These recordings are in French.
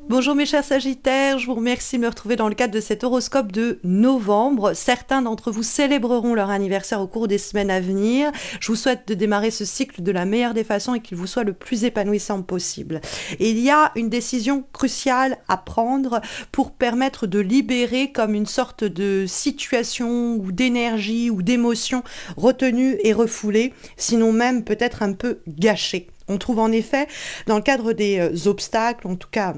Bonjour mes chers Sagittaires, je vous remercie de me retrouver dans le cadre de cet horoscope de novembre. Certains d'entre vous célébreront leur anniversaire au cours des semaines à venir. Je vous souhaite de démarrer ce cycle de la meilleure des façons et qu'il vous soit le plus épanouissant possible. Et il y a une décision cruciale à prendre pour permettre de libérer comme une sorte de situation ou d'énergie ou d'émotion retenue et refoulée, sinon même peut-être un peu gâchée. On trouve en effet, dans le cadre des obstacles, en tout cas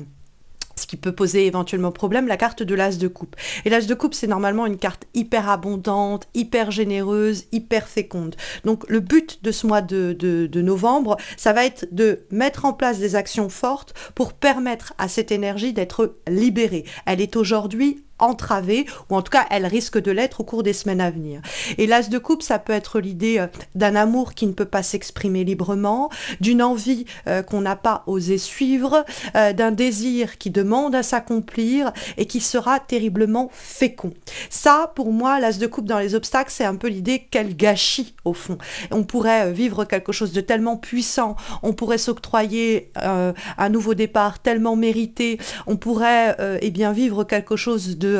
ce qui peut poser éventuellement problème, la carte de l'As de coupe. Et l'As de coupe, c'est normalement une carte hyper abondante, hyper généreuse, hyper féconde. Donc le but de ce mois de novembre, ça va être de mettre en place des actions fortes pour permettre à cette énergie d'être libérée. Elle est aujourd'hui entravée, ou en tout cas elle risque de l'être au cours des semaines à venir. Et l'As de coupe, ça peut être l'idée d'un amour qui ne peut pas s'exprimer librement, d'une envie qu'on n'a pas osé suivre, d'un désir qui demande à s'accomplir et qui sera terriblement fécond. Ça, pour moi, l'As de coupe dans les obstacles, c'est un peu l'idée quel gâchis au fond. On pourrait vivre quelque chose de tellement puissant, on pourrait s'octroyer un nouveau départ tellement mérité, on pourrait eh bien vivre quelque chose de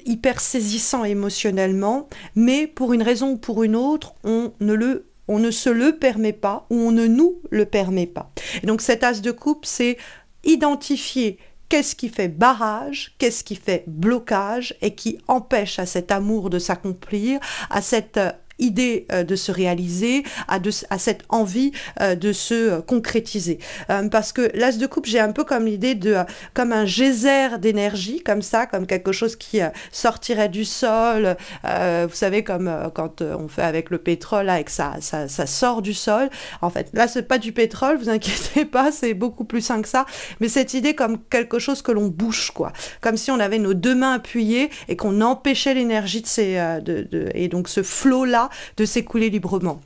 hyper saisissant émotionnellement, mais pour une raison ou pour une autre, on ne se le permet pas ou on ne nous le permet pas. Et donc cet As de coupe, c'est identifier qu'est-ce qui fait barrage, qu'est-ce qui fait blocage et qui empêche à cet amour de s'accomplir, à cette idée de se réaliser, à cette envie de se concrétiser. Parce que l'As de coupe, j'ai un peu comme l'idée de comme un geyser d'énergie, comme ça, comme quelque chose qui sortirait du sol, vous savez, comme quand on fait avec le pétrole, là, et que ça sort du sol. En fait, là, c'est pas du pétrole, vous inquiétez pas, c'est beaucoup plus sain que ça, mais cette idée comme quelque chose que l'on bouge, quoi. Comme si on avait nos deux mains appuyées et qu'on empêchait l'énergie et donc ce flot-là de s'écouler librement.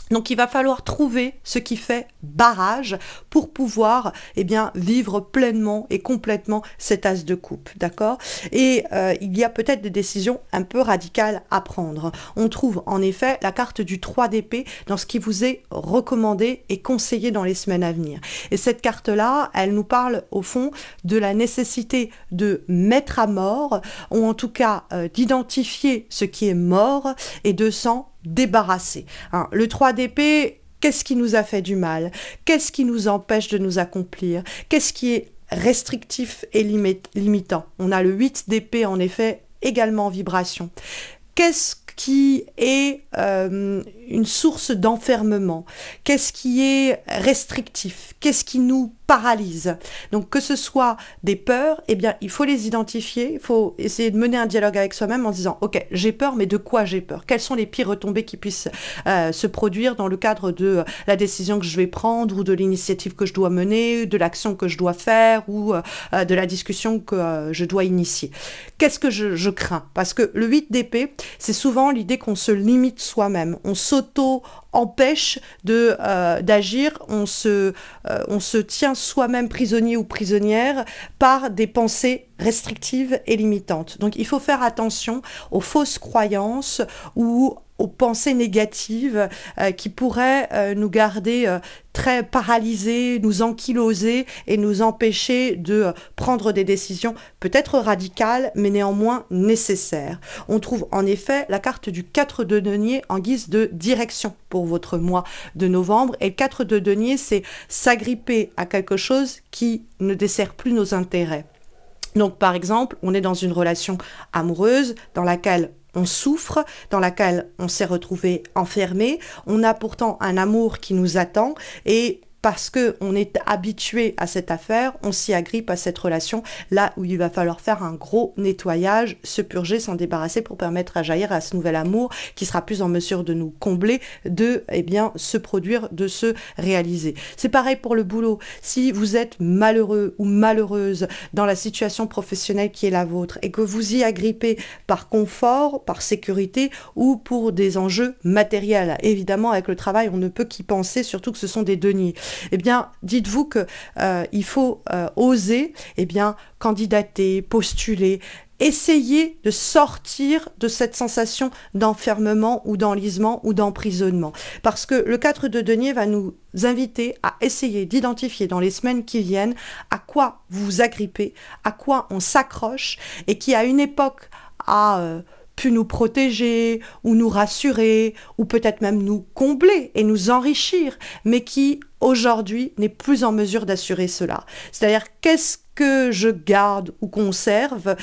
Donc il va falloir trouver ce qui fait barrage pour pouvoir eh bien, vivre pleinement et complètement cet As de coupe, d'accord? Et il y a peut-être des décisions un peu radicales à prendre. On trouve en effet la carte du 3 d'épée dans ce qui vous est recommandé et conseillé dans les semaines à venir. Et cette carte-là, elle nous parle au fond de la nécessité de mettre à mort, ou en tout cas d'identifier ce qui est mort et de s'en débarrasser. Hein, le 3 d'épée, qu'est-ce qui nous a fait du mal? Qu'est-ce qui nous empêche de nous accomplir? Qu'est-ce qui est restrictif et limitant? On a le 8 d'épée, en effet, également en vibration. Qu'est-ce qui est une source d'enfermement? Qu'est-ce qui est restrictif? Qu'est-ce qui nous paralyse? Donc que ce soit des peurs, eh bien il faut les identifier, il faut essayer de mener un dialogue avec soi-même en disant ok, j'ai peur, mais de quoi j'ai peur? Quelles sont les pires retombées qui puissent se produire dans le cadre de la décision que je vais prendre ou de l'initiative que je dois mener, de l'action que je dois faire ou de la discussion que je dois initier? Qu'est-ce que je crains? Parce que le 8 d'épée, c'est souvent l'idée qu'on se limite soi-même, on s'auto-empêche d'agir, on se tient soi-même prisonnier ou prisonnière par des pensées restrictives et limitantes. Donc il faut faire attention aux fausses croyances ou aux pensées négatives qui pourraient nous garder très paralysés, nous ankyloser et nous empêcher de prendre des décisions peut-être radicales, mais néanmoins nécessaires. On trouve en effet la carte du 4 de denier en guise de direction pour votre mois de novembre. Et le 4 de denier, c'est s'agripper à quelque chose qui ne dessert plus nos intérêts. Donc par exemple, on est dans une relation amoureuse dans laquelle on souffre, dans laquelle on s'est retrouvé enfermé, on a pourtant un amour qui nous attend et parce qu'on est habitué à cette affaire, on s'y agrippe à cette relation, là où il va falloir faire un gros nettoyage, se purger, s'en débarrasser pour permettre à jaillir à ce nouvel amour qui sera plus en mesure de nous combler, de se produire, de se réaliser. C'est pareil pour le boulot. Si vous êtes malheureux ou malheureuse dans la situation professionnelle qui est la vôtre et que vous y agrippez par confort, par sécurité ou pour des enjeux matériels, évidemment avec le travail on ne peut qu'y penser, surtout que ce sont des deniers. Eh bien, dites-vous que il faut oser candidater, postuler, essayez de sortir de cette sensation d'enfermement ou d'enlisement ou d'emprisonnement. Parce que le 4 de denier va nous inviter à essayer d'identifier dans les semaines qui viennent à quoi vous vous agrippez, à quoi on s'accroche et qui à une époque a pu nous protéger ou nous rassurer ou peut-être même nous combler et nous enrichir, mais qui aujourd'hui n'est plus en mesure d'assurer cela. C'est-à-dire qu'est-ce que je garde ou conserve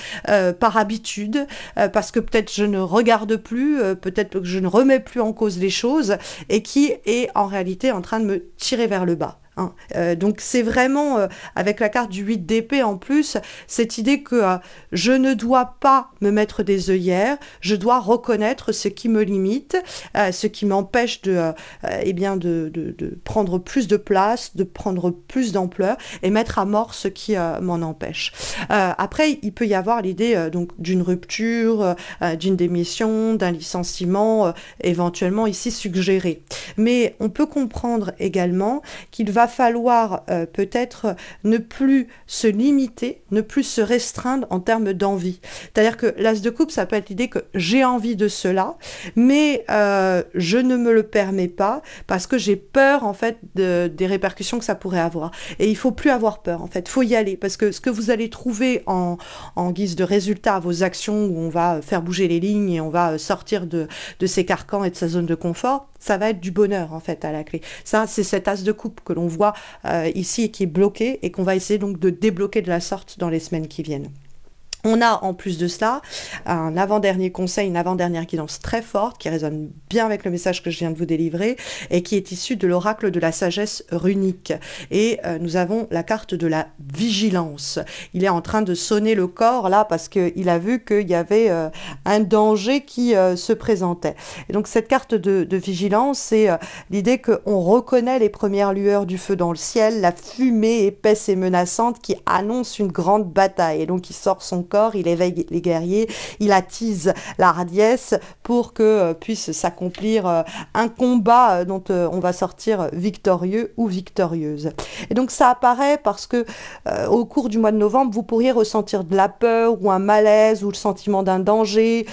par habitude, parce que peut-être je ne regarde plus, peut-être que je ne remets plus en cause les choses, et qui est en réalité en train de me tirer vers le bas. Hein. Donc c'est vraiment, avec la carte du 8 d'épée en plus, cette idée que je ne dois pas me mettre des œillères, je dois reconnaître ce qui me limite, ce qui m'empêche de prendre plus de place, de prendre plus d'ampleur et mettre à mort ce qui m'en empêche. Après, il peut y avoir l'idée donc d'une rupture, d'une démission, d'un licenciement, éventuellement ici suggéré. Mais on peut comprendre également qu'il va falloir peut-être ne plus se limiter, ne plus se restreindre en termes d'envie. C'est-à-dire que l'as de coupe, ça peut être l'idée que j'ai envie de cela, mais je ne me le permets pas parce que j'ai peur en fait des répercussions que ça pourrait avoir. Et il faut plus avoir peur en fait, il faut y aller parce que ce que vous allez trouver en guise de résultat à vos actions où on va faire bouger les lignes et on va sortir de ses carcans et de sa zone de confort, ça va être du bonheur en fait à la clé. Ça, c'est cet as de coupe que l'on voit ici et qui est bloqué et qu'on va essayer donc de débloquer de la sorte dans les semaines qui viennent. On a en plus de cela un avant-dernier conseil, une avant-dernière guidance très forte qui résonne bien avec le message que je viens de vous délivrer et qui est issu de l'oracle de la sagesse runique. Et nous avons la carte de la vigilance. Il est en train de sonner le corps là parce qu'il a vu qu'il y avait un danger qui se présentait. Et donc cette carte de vigilance, c'est l'idée qu'on reconnaît les premières lueurs du feu dans le ciel, la fumée épaisse et menaçante qui annonce une grande bataille. Et donc il sort son corps, il éveille les guerriers, il attise la hardiesse pour que puisse s'accomplir un combat dont on va sortir victorieux ou victorieuse. Et donc ça apparaît parce que au cours du mois de novembre, vous pourriez ressentir de la peur ou un malaise ou le sentiment d'un danger,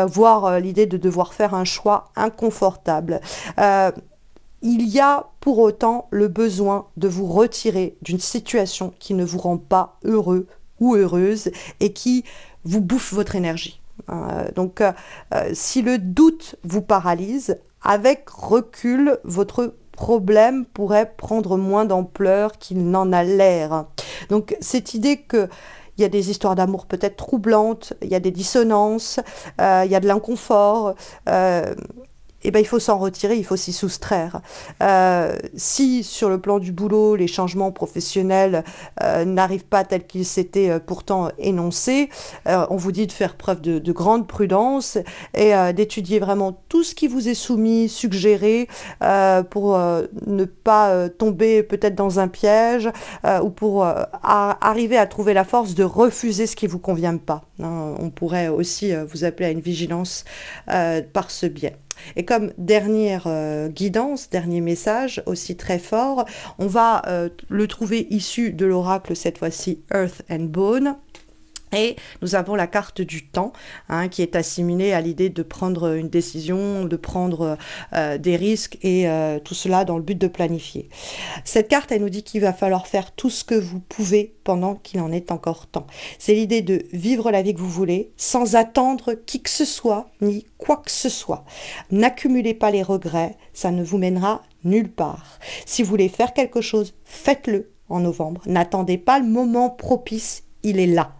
voire l'idée de devoir faire un choix inconfortable. Il y a pour autant le besoin de vous retirer d'une situation qui ne vous rend pas heureux ou heureuse et qui vous bouffe votre énergie. Donc, si le doute vous paralyse, avec recul, votre problème pourrait prendre moins d'ampleur qu'il n'en a l'air. Donc, cette idée que il y a des histoires d'amour peut-être troublantes, il y a des dissonances, il y a de l'inconfort, eh ben, il faut s'en retirer, il faut s'y soustraire. Si sur le plan du boulot, les changements professionnels n'arrivent pas tels qu'ils s'étaient pourtant énoncés, on vous dit de faire preuve de grande prudence et d'étudier vraiment tout ce qui vous est soumis, suggéré, pour ne pas tomber peut-être dans un piège ou pour arriver à trouver la force de refuser ce qui ne vous convient pas. On pourrait aussi vous appeler à une vigilance par ce biais. Et comme dernière guidance, dernier message aussi très fort, on va le trouver issu de l'oracle cette fois-ci Earth and Bone. Et nous avons la carte du temps qui est assimilée à l'idée de prendre une décision, de prendre des risques et tout cela dans le but de planifier. Cette carte, elle nous dit qu'il va falloir faire tout ce que vous pouvez pendant qu'il en est encore temps. C'est l'idée de vivre la vie que vous voulez sans attendre qui que ce soit ni quoi que ce soit. N'accumulez pas les regrets, ça ne vous mènera nulle part. Si vous voulez faire quelque chose, faites-le en novembre. N'attendez pas le moment propice, il est là.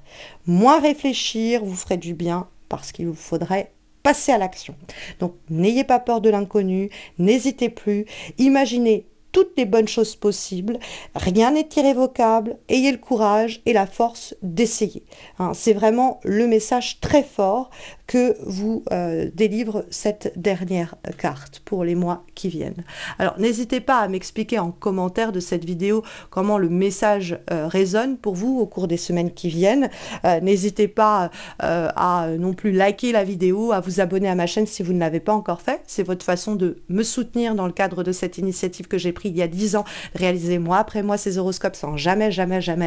Moins réfléchir vous ferait du bien parce qu'il vous faudrait passer à l'action. Donc n'ayez pas peur de l'inconnu, n'hésitez plus, imaginez toutes les bonnes choses possibles, rien n'est irrévocable, ayez le courage et la force d'essayer. C'est vraiment le message très fort que vous délivre cette dernière carte pour les mois qui viennent. Alors n'hésitez pas à m'expliquer en commentaire de cette vidéo comment le message résonne pour vous au cours des semaines qui viennent. N'hésitez pas à non plus liker la vidéo, à vous abonner à ma chaîne si vous ne l'avez pas encore fait. C'est votre façon de me soutenir dans le cadre de cette initiative que j'ai prise pris il y a 10 ans de réaliser mois après mois ces horoscopes sans jamais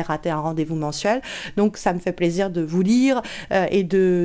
rater un rendez-vous mensuel. Donc ça me fait plaisir de vous lire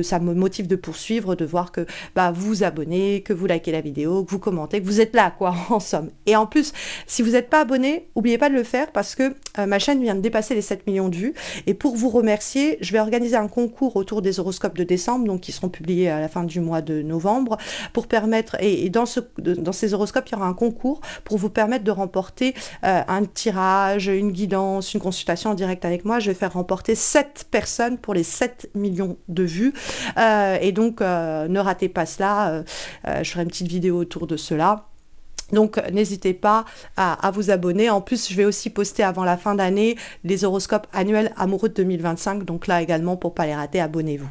ça me motive de poursuivre, de voir que vous vous abonnez, que vous likez la vidéo, que vous commentez, que vous êtes là quoi en somme. Et en plus, si vous n'êtes pas abonné, n'oubliez pas de le faire parce que ma chaîne vient de dépasser les 7 millions de vues. Et pour vous remercier, je vais organiser un concours autour des horoscopes de décembre, donc qui seront publiés à la fin du mois de novembre, pour permettre, et dans ces horoscopes, il y aura un concours pour vous permettre de remporter un tirage, une guidance, une consultation en direct avec moi. Je vais faire remporter 7 personnes pour les 7 millions de vues. Et donc, ne ratez pas cela. Je ferai une petite vidéo autour de cela. Donc, n'hésitez pas à vous abonner. En plus, je vais aussi poster avant la fin d'année les horoscopes annuels amoureux de 2025. Donc là également, pour ne pas les rater, abonnez-vous.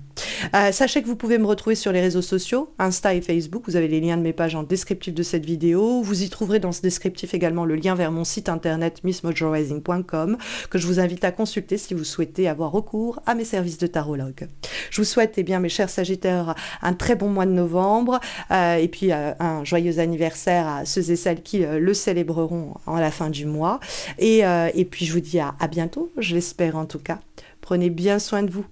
Sachez que vous pouvez me retrouver sur les réseaux sociaux, Insta et Facebook. Vous avez les liens de mes pages en descriptif de cette vidéo. Vous y trouverez dans ce descriptif également le lien vers mon site internet missmojorising.com que je vous invite à consulter si vous souhaitez avoir recours à mes services de tarologue. Je vous souhaite, mes chers Sagittaires, un très bon mois de novembre et puis un joyeux anniversaire à ceux et celles qui le célébreront à la fin du mois. Et puis je vous dis à bientôt, je l'espère en tout cas. Prenez bien soin de vous.